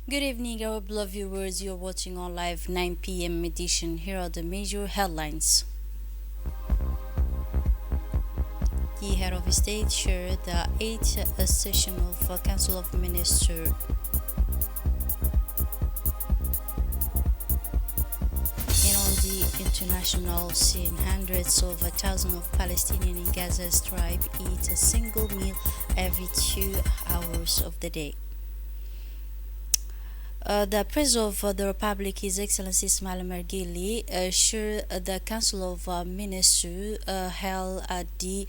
Good evening, our beloved viewers. You're watching on live 9 p.m. edition. Here are the major headlines. The head of state shared the eighth session of Council of Ministers. And on the international scene, hundreds of thousands of Palestinians in Gaza Strip eat a single meal every 2 hours of the day. The President of the Republic, His Excellency Ismail Mergili, chaired the Council of Ministers held at the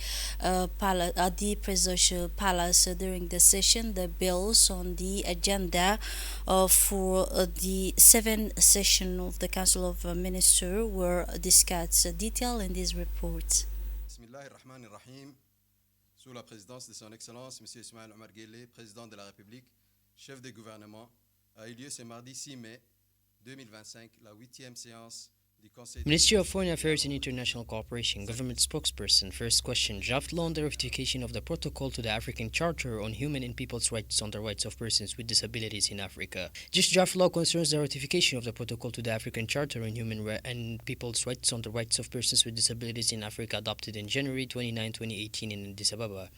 Presidential Palace during the session. The bills on the agenda for the seventh session of the Council of Ministers were discussed. Detail in this report. Bismillah ar-Rahman ar-Rahim. Sous la présidence de Son Excellence, M. Ismaël Omar Guelleh, Président de la République, chef du gouvernement, a eu lieu ce mardi 6 mai 2025 la huitième séance du Conseil. Ministry of Foreign Affairs and International Cooperation, Government Spokesperson, first question, draft law on the ratification of the Protocol to the African Charter on Human and People's Rights on the Rights of Persons with Disabilities in Africa. This draft law concerns the ratification of the Protocol to the African Charter on Human and People's Rights on the Rights of Persons with Disabilities in Africa adopted in January 29, 2018 in Addis Ababa.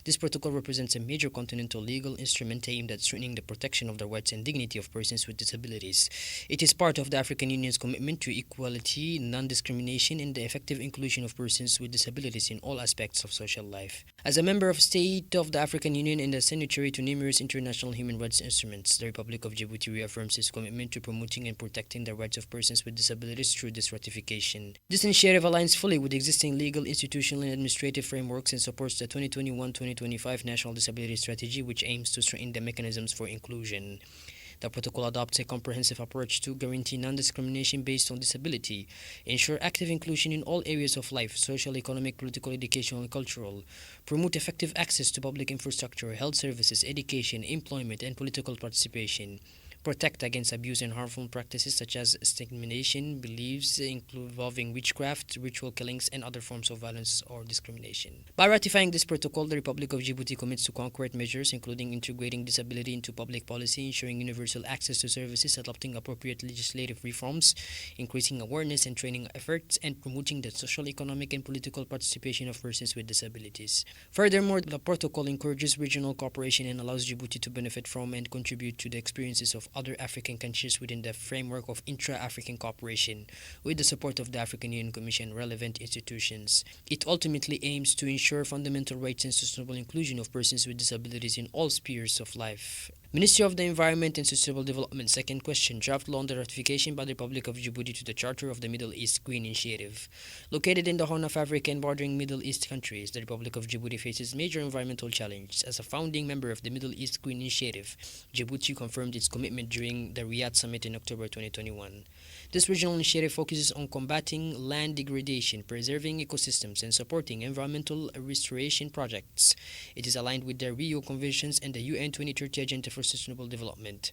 This protocol represents a major continental legal instrument aimed at strengthening the protection of the rights and dignity of persons with disabilities. It is part of the African Union's commitment to equality, non-discrimination, and the effective inclusion of persons with disabilities in all aspects of social life. As a member of state of the African Union and a signatory to numerous international human rights instruments, the Republic of Djibouti reaffirms its commitment to promoting and protecting the rights of persons with disabilities through this ratification. This initiative aligns fully with existing legal, institutional, and administrative frameworks and supports the 2021-2025 National Disability Strategy, which aims to strengthen the mechanisms for inclusion. The protocol adopts a comprehensive approach to guarantee non-discrimination based on disability, ensure active inclusion in all areas of life, social, economic, political, educational, and cultural, promote effective access to public infrastructure, health services, education, employment, and political participation, protect against abuse and harmful practices such as discrimination, beliefs involving witchcraft, ritual killings, and other forms of violence or discrimination. By ratifying this protocol, the Republic of Djibouti commits to concrete measures, including integrating disability into public policy, ensuring universal access to services, adopting appropriate legislative reforms, increasing awareness and training efforts, and promoting the social, economic, and political participation of persons with disabilities. Furthermore, the protocol encourages regional cooperation and allows Djibouti to benefit from and contribute to the experiences of other African countries within the framework of intra-African cooperation with the support of the African Union Commission and relevant institutions. It ultimately aims to ensure fundamental rights and sustainable inclusion of persons with disabilities in all spheres of life. Ministry of the Environment and Sustainable Development. Second question, draft law on the ratification by the Republic of Djibouti to the Charter of the Middle East Green Initiative. Located in the Horn of Africa and bordering Middle East countries, the Republic of Djibouti faces major environmental challenges. As a founding member of the Middle East Green Initiative, Djibouti confirmed its commitment during the Riyadh Summit in October 2021. This regional initiative focuses on combating land degradation, preserving ecosystems, and supporting environmental restoration projects. It is aligned with the Rio Conventions and the UN 2030 Agenda for Sustainable Development.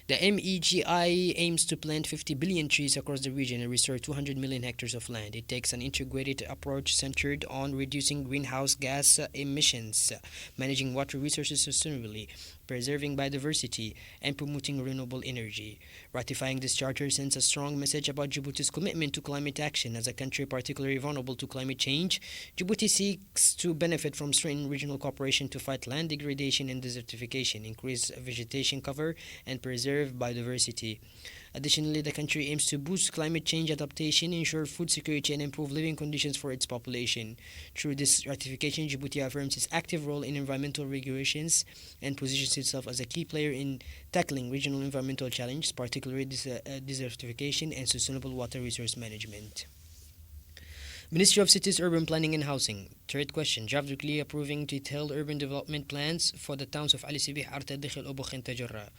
The MEGI aims to plant 50 billion trees across the region and restore 200 million hectares of land. It takes an integrated approach centered on reducing greenhouse gas emissions, managing water resources sustainably, preserving biodiversity, and promoting renewable energy. Ratifying this charter sends a strong message about Djibouti's commitment to climate action. As a country particularly vulnerable to climate change, Djibouti seeks to benefit from strengthened regional cooperation to fight land degradation and desertification, increase vegetation cover, and preserve biodiversity. Additionally, the country aims to boost climate change adaptation, ensure food security, and improve living conditions for its population. Through this ratification, Djibouti affirms its active role in environmental regulations and positions itself as a key player in tackling regional environmental challenges, particularly desertification and sustainable water resource management. Ministry of Cities, Urban Planning and Housing. Third question, draft decree approving detailed urban development plans for the towns of Ali Sibih, Arta, Dikhil, Obokh, and Tajarrah.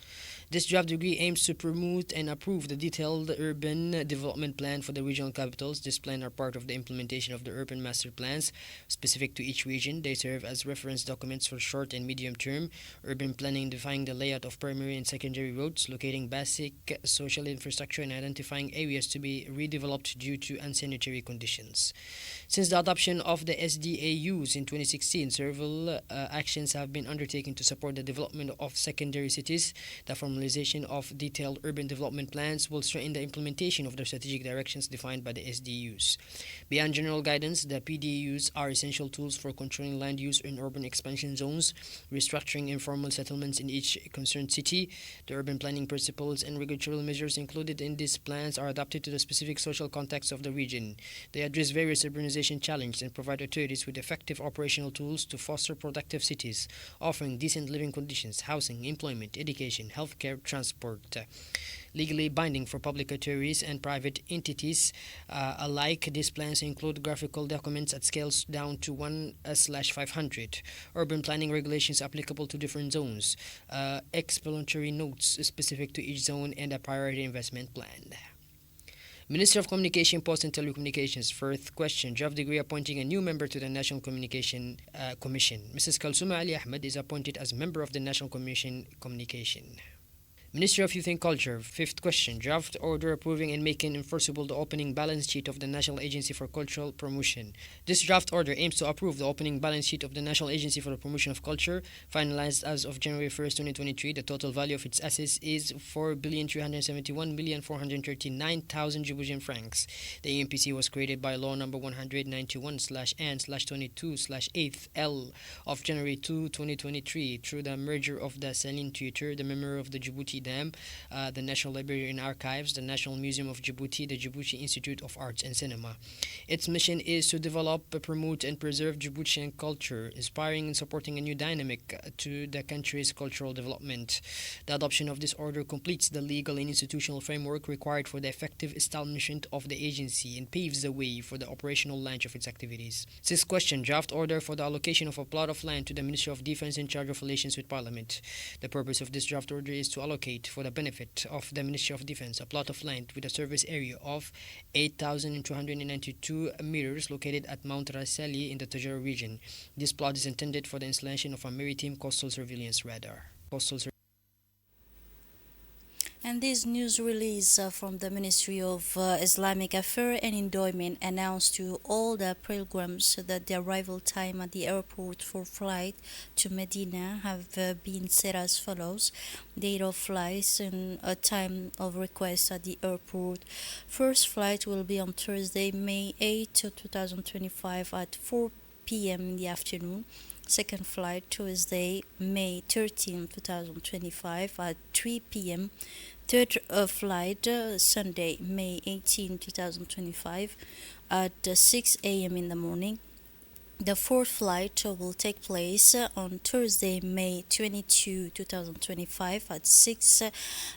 This draft decree aims to promote and approve the detailed urban development plan for the regional capitals. This plan are part of the implementation of the urban master plans specific to each region. They serve as reference documents for short and medium term urban planning, defining the layout of primary and secondary roads, locating basic social infrastructure, and identifying areas to be redeveloped due to unsanitary conditions. Since the adoption of the SDAUs in 2016, several actions have been undertaken to support the development of secondary cities. The formalization of detailed urban development plans will strengthen the implementation of the strategic directions defined by the SDUs. Beyond general guidance, the PDUs are essential tools for controlling land use in urban expansion zones, restructuring informal settlements in each concerned city. The urban planning principles and regulatory measures included in these plans are adapted to the specific social context of the region. They address various urbanization challenges and provide authorities with effective operational tools to foster productive cities, offering decent living conditions, housing, employment, education, healthcare, transport. Legally binding for public authorities and private entities alike, these plans include graphical documents at scales down to 1/500, urban planning regulations applicable to different zones, explanatory notes specific to each zone, and a priority investment plan. Minister of Communication, Posts and Telecommunications. First question, draft degree appointing a new member to the National Communication Commission. Mrs. Kalsuma Ali Ahmed is appointed as member of the National Communication. Ministry of Youth and Culture. Fifth question, draft order approving and making enforceable the opening balance sheet of the National Agency for Cultural Promotion. This draft order aims to approve the opening balance sheet of the National Agency for the Promotion of Culture, finalized as of January 1st, 2023. The total value of its assets is 4,371,439,000 Djiboutian francs. The AMPC was created by Law Number 191/N/22/8L of January 2, 2023, through the merger of the Saline Theatre, the Memory of the Djibouti Dam, the National Library and Archives, the National Museum of Djibouti, the Djibouti Institute of Arts and Cinema. Its mission is to develop, promote, and preserve Djiboutian culture, inspiring and supporting a new dynamic to the country's cultural development. The adoption of this order completes the legal and institutional framework required for the effective establishment of the agency and paves the way for the operational launch of its activities. Sixth question, draft order for the allocation of a plot of land to the Ministry of Defense in charge of relations with Parliament. The purpose of this draft order is to allocate for the benefit of the Ministry of Defense a plot of land with a surface area of 8,292 meters located at Mount Rasali in the Tajara region. This plot is intended for the installation of a maritime coastal surveillance radar. And this news release from the Ministry of Islamic Affairs and Endowment announced to all the pilgrims that the arrival time at the airport for flight to Medina have been set as follows. Date of flights and a time of request at the airport. First flight will be on Thursday, May 8, 2025 at 4 p.m. in the afternoon. Second flight, Tuesday, May 13, 2025 at 3 p.m. Third flight, Sunday, May 18, 2025 at 6 a.m. in the morning. The fourth flight will take place on Thursday, May 22, 2025 at 6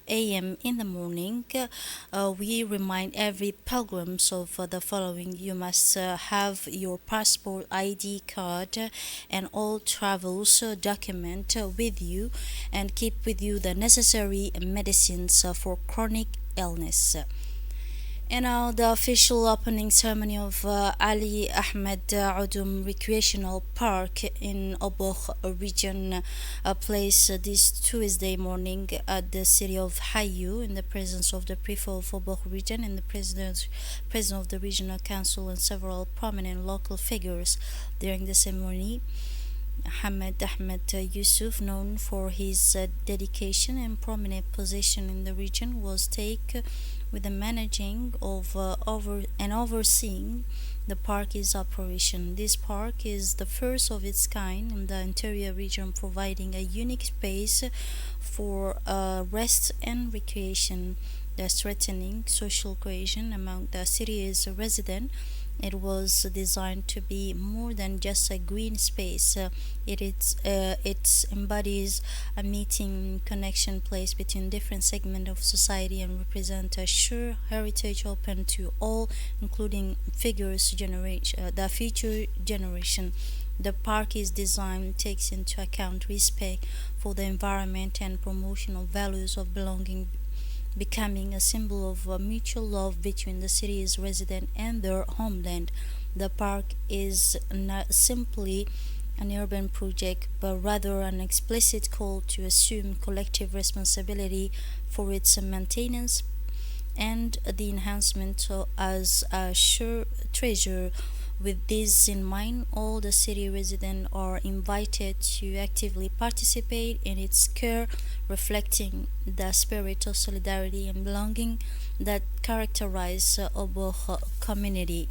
a.m. in the morning. We remind every pilgrims of the following. You must have your passport, ID card, and all travels document with you, and keep with you the necessary medicines for chronic illness. And now the official opening ceremony of Ali Ahmed Oudoum Recreational Park in Obokh region place this Tuesday morning at the city of Hayu in the presence of the prefect of Obokh region and the president of the regional council and several prominent local figures. During the ceremony, Hamad Ahmed Yusuf, known for his dedication and prominent position in the region, was taken with the managing of overseeing the park's operation. This park is the first of its kind in the interior region, providing a unique space for rest and recreation, thus strengthening social cohesion among the city's residents. It was designed to be more than just a green space. It embodies a meeting connection place between different segments of society and represent a sure heritage open to all, including the future generation. The park's design takes into account respect for the environment and promotional values of belonging, becoming a symbol of mutual love between the city's residents and their homeland. The park is not simply an urban project, but rather an explicit call to assume collective responsibility for its maintenance and the enhancement as a sure treasure With this in mind, all the city residents are invited to actively participate in its care, reflecting the spirit of solidarity and belonging that characterize Oboh community.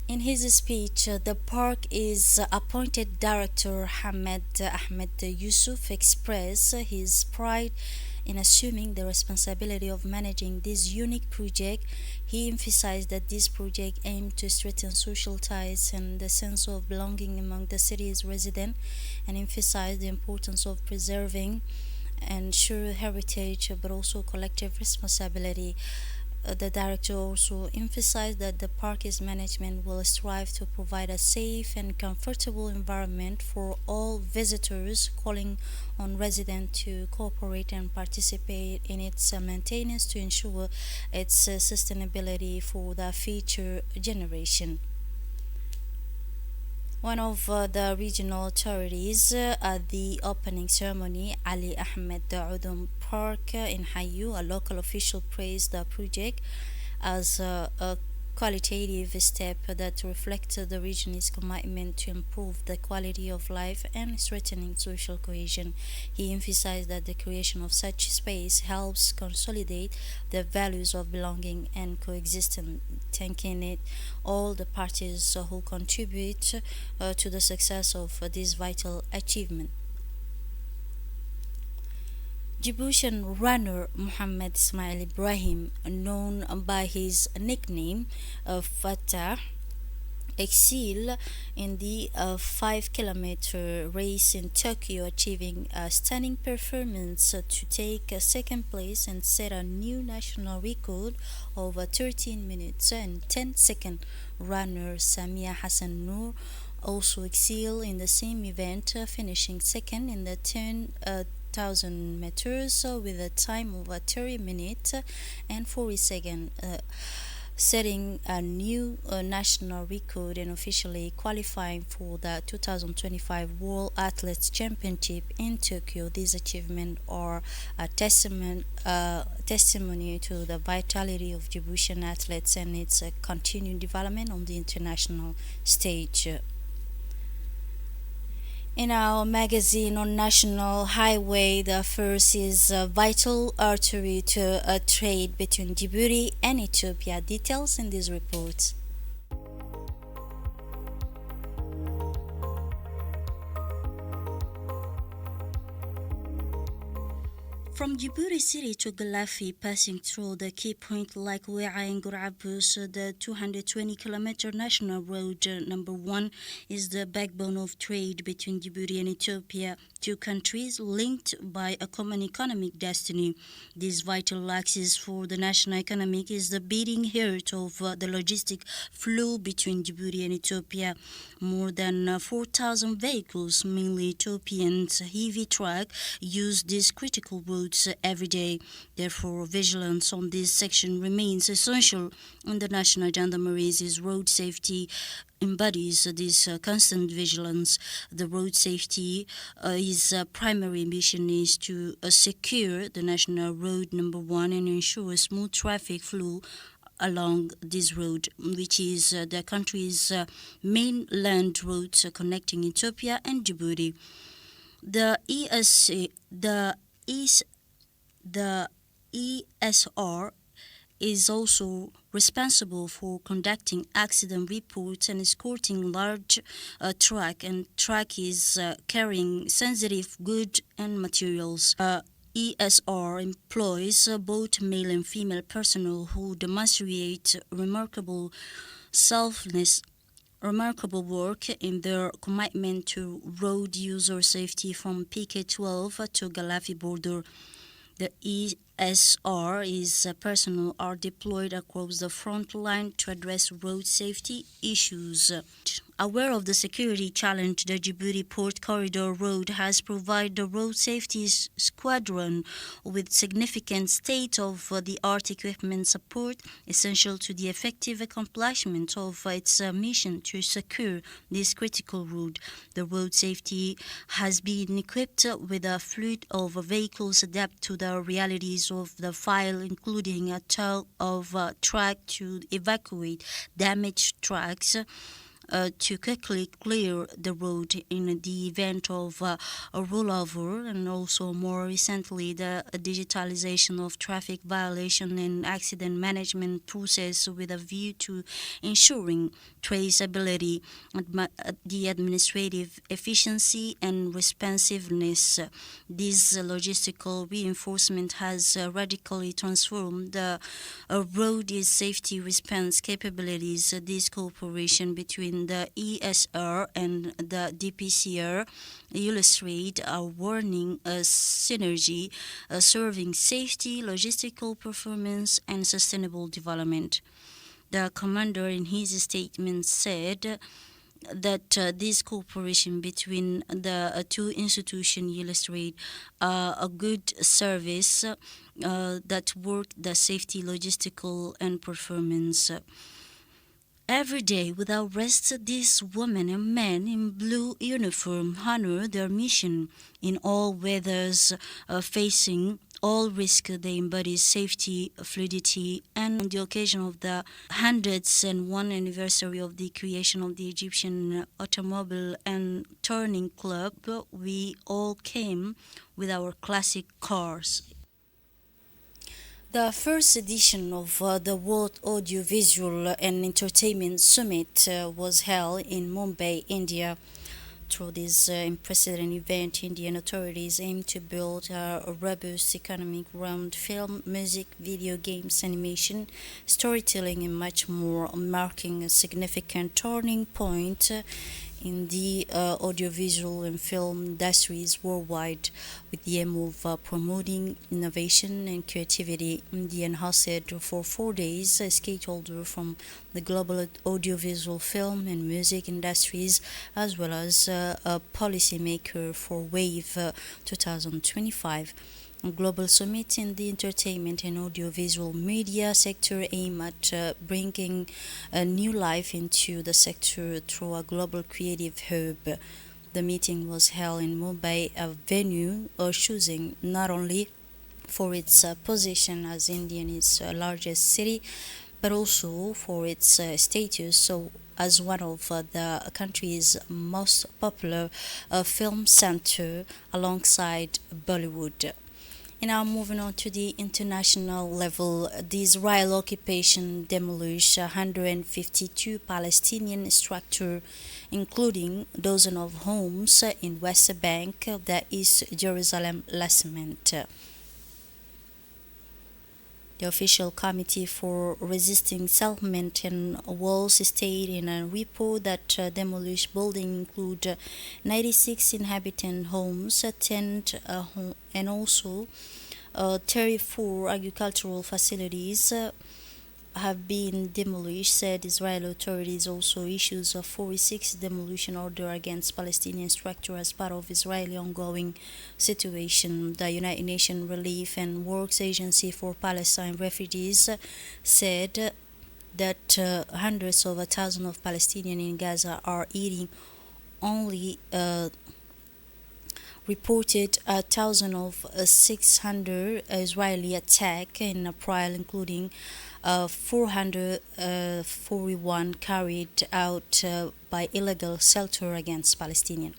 In his speech, the park is appointed director Hamed Ahmed Yusuf expressed his pride in assuming the responsibility of managing this unique project. He emphasized that this project aimed to strengthen social ties and the sense of belonging among the city's residents, and emphasized the importance of preserving and share heritage but also collective responsibility. The director also emphasized that the park's management will strive to provide a safe and comfortable environment for all visitors, calling on residents to cooperate and participate in its maintenance to ensure its sustainability for the future generation. One of the regional authorities at the opening ceremony, Ali Ahmed Udum Park in Hayu, a local official praised the project as a qualitative step that reflects the region's commitment to improve the quality of life and strengthening social cohesion. He emphasized that the creation of such space helps consolidate the values of belonging and coexistence, thanking it all the parties who contribute to the success of this vital achievement. Djiboutian runner Mohamed Ismail Ibrahim, known by his nickname Fatah, excelled in the 5 kilometer race in Tokyo, achieving a stunning performance to take second place and set a new national record of 13 minutes and 10 seconds. Runner Samia Hassan Noor also excelled in the same event, finishing second in the 10,000 meters with a time of 30 minutes and 40 seconds, setting a new national record and officially qualifying for the 2025 World Athletics Championship in Tokyo. These achievements are a testimony to the vitality of Djiboutian athletes and its continued development on the international stage. In our magazine on national highway, the first is a vital artery to a trade between Djibouti and Ethiopia. Details in this report. From Djibouti City to Galafi, passing through the key point like We'a and Gorabus, the 220-kilometer national road number 1 is the backbone of trade between Djibouti and Ethiopia, two countries linked by a common economic destiny. This vital axis for the national economic is the beating heart of the logistic flow between Djibouti and Ethiopia. More than 4,000 vehicles, mainly Ethiopians, heavy truck, use this critical road every day. Therefore, vigilance on this section remains essential, and the National Gendarmerie's road safety embodies this constant vigilance. The road safety his primary mission is to secure the national road number 1 and ensure smooth traffic flow along this road, which is the country's main land road connecting Ethiopia and Djibouti. The ESR is also responsible for conducting accident reports and escorting large truck is carrying sensitive goods and materials. ESR employs both male and female personnel who demonstrate remarkable work in their commitment to road user safety from PK12 to Galafi border. The ESR's personnel are deployed across the front line to address road safety issues. Aware of the security challenge, the Djibouti Port Corridor Road has provided the Road Safety Squadron with significant state-of-the-art equipment support essential to the effective accomplishment of its mission to secure this critical route. The road safety has been equipped with a fleet of vehicles adapted to the realities of the file, including a tow of truck to evacuate damaged trucks, to quickly clear the road in the event of a rollover, and also more recently the digitalization of traffic violation and accident management process with a view to ensuring traceability, the administrative efficiency and responsiveness. This logistical reinforcement has radically transformed the road safety response capabilities. This cooperation between the ESR and the DPCR illustrate a warning synergy serving safety, logistical performance, and sustainable development. The commander in his statement said that this cooperation between the two institutions illustrate a good service that work the safety, logistical, and performance. Every day, without rest, these women and men in blue uniform honor their mission in all weathers, facing all risk. They embody safety, fluidity, and on the occasion of the 101st anniversary of the creation of the Egyptian Automobile and Touring Club, we all came with our classic cars. The first edition of the World Audiovisual and Entertainment Summit was held in Mumbai, India. Through this unprecedented event, Indian authorities aim to build a robust economy around film, music, video games, animation, storytelling, and much more, marking a significant turning point in the audiovisual and film industries worldwide, with the aim of promoting innovation and creativity. Indian hosted for 4 days a stakeholder from the global audiovisual film and music industries, as well as a policymaker for WAVE 2025. A global summit in the entertainment and audiovisual media sector aim at bringing a new life into the sector through a global creative hub. The meeting was held in Mumbai, a venue choosing not only for its position as India's largest city, but also for its status as one of the country's most popular film center alongside Bollywood. And now moving on to the international level, the Israel occupation demolished 152 Palestinian structures, including dozens of homes in West Bank, the East Jerusalem last month. The official committee for resisting settlement and walls stated in a report that demolished buildings include 96 inhabitant homes, 10 and also 34 agricultural facilities have been demolished, said Israeli authorities. Also issues a 46 demolition order against Palestinian structure as part of Israeli ongoing situation. The United Nations Relief and Works Agency for Palestine Refugees said that hundreds of thousands of Palestinians in Gaza are eating only reported 1,600 Israeli attack in April, including 441 carried out by illegal shelter against Palestinians.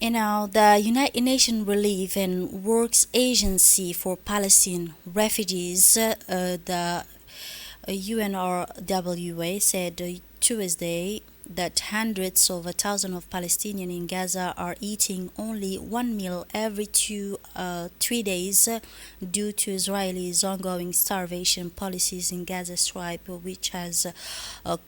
And now, the United Nations Relief and Works Agency for Palestine Refugees, the UNRWA, said Tuesday that hundreds of thousands of Palestinians in Gaza are eating only one meal every 3 days due to Israel's ongoing starvation policies in Gaza Strip, which has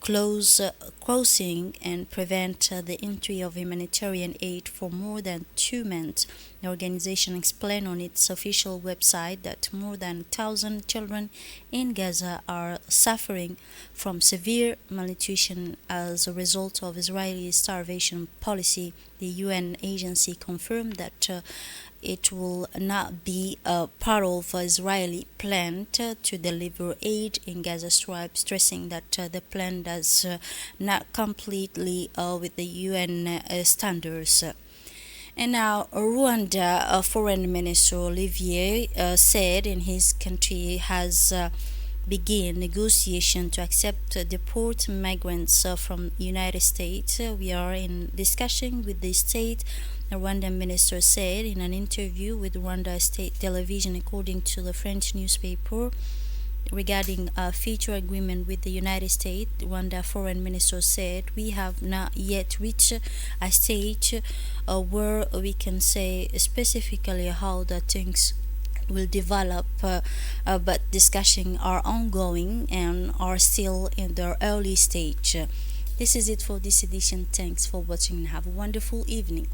closed crossing and prevent the entry of humanitarian aid for more than 2 months. The organization explained on its official website that more than 1,000 children in Gaza are suffering from severe malnutrition as a result of Israeli starvation policy. The UN agency confirmed that it will not be a part of Israeli plan to deliver aid in Gaza Strip, stressing that the plan does not completely with the UN standards. And now, Rwanda Foreign Minister Olivier said in his country has begin negotiation to accept deport migrants from United States. We are in discussion with the state, the Rwandan minister said in an interview with Rwanda State Television, according to the French newspaper. Regarding a future agreement with the United States, Rwanda Foreign Minister said, "We have not yet reached a stage where we can say specifically how the things will develop, but discussions are ongoing and are still in their early stage." This is it for this edition. Thanks for watching and have a wonderful evening.